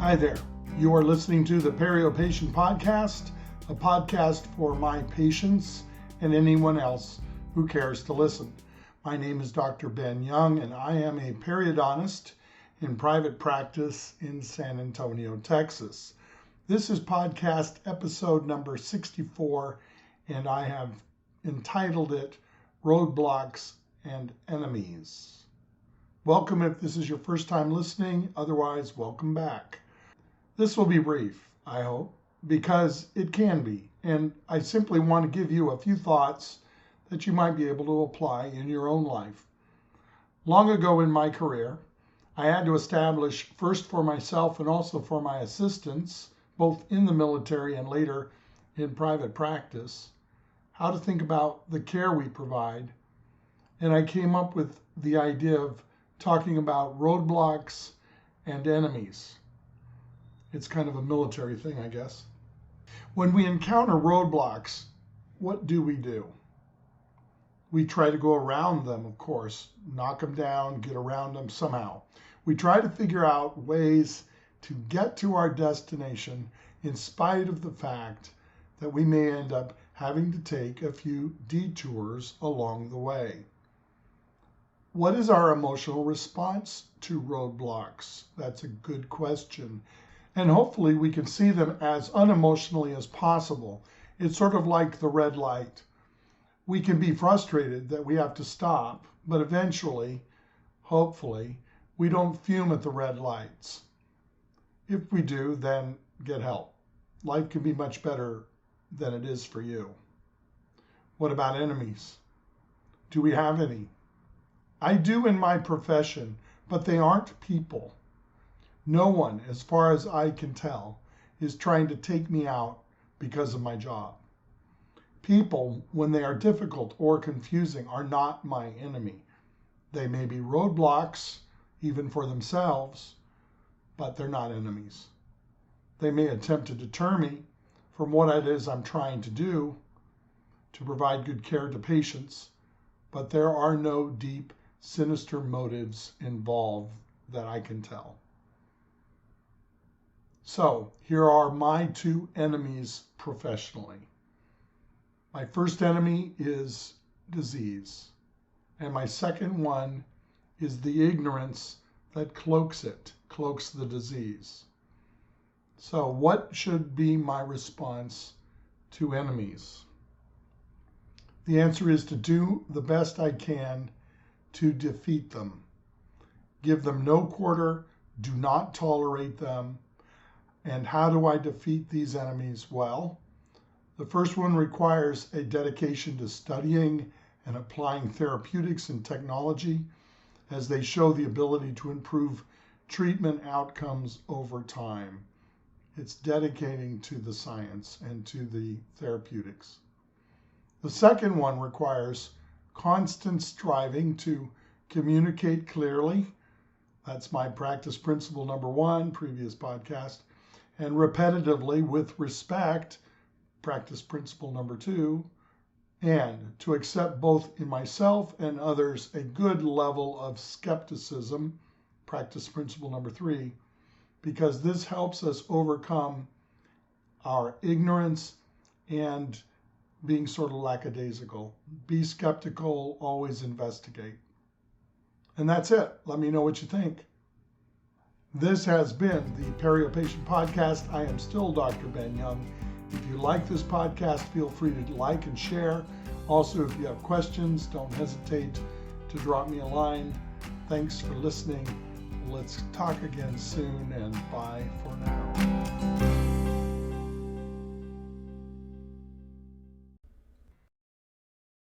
Hi there. You are listening to the Perio Patient Podcast, a podcast for my patients and anyone else who cares to listen. My name is Dr. Ben Young, and I am a periodontist in private practice in San Antonio, Texas. This is podcast episode number 64, and I have entitled it Roadblocks and Enemies. Welcome if this is your first time listening. Otherwise, welcome back. This will be brief, I hope, because it can be, and I simply want to give you a few thoughts that you might be able to apply in your own life. Long ago in my career, I had to establish, first for myself and also for my assistants, both in the military and later in private practice, how to think about the care we provide. And I came up with the idea of talking about roadblocks and enemies. It's kind of a military thing, I guess. When we encounter roadblocks, what do? We try to go around them, of course, knock them down, get around them somehow. We try to figure out ways to get to our destination in spite of the fact that we may end up having to take a few detours along the way. What is our emotional response to roadblocks? That's a good question. And hopefully we can see them as unemotionally as possible. It's sort of like the red light. We can be frustrated that we have to stop, but eventually, hopefully, we don't fume at the red lights. If we do, then get help. Life can be much better than it is for you. What about enemies? Do we have any? I do in my profession, but they aren't people. No one, as far as I can tell, is trying to take me out because of my job. People, when they are difficult or confusing, are not my enemy. They may be roadblocks, even for themselves, but they're not enemies. They may attempt to deter me from what it is I'm trying to do to provide good care to patients, but there are no deep, sinister motives involved that I can tell. So here are my two enemies professionally. My first enemy is disease, and my second one is the ignorance that cloaks the disease. So what should be my response to enemies? The answer is to do the best I can to defeat them. Give them no quarter, do not tolerate them. And how do I defeat these enemies? Well, the first one requires a dedication to studying and applying therapeutics and technology as they show the ability to improve treatment outcomes over time. It's dedicating to the science and to the therapeutics. The second one requires constant striving to communicate clearly. That's my practice principle number 1, previous podcast. And repetitively with respect, practice principle number 2, and to accept both in myself and others a good level of skepticism, practice principle number 3, because this helps us overcome our ignorance and being sort of lackadaisical. Be skeptical, always investigate. And that's it. Let me know what you think. This has been the Perio Patient Podcast. I am still Dr. Ben Young. If you like this podcast, feel free to like and share. Also, if you have questions, don't hesitate to drop me a line. Thanks for listening. Let's talk again soon, and bye for now.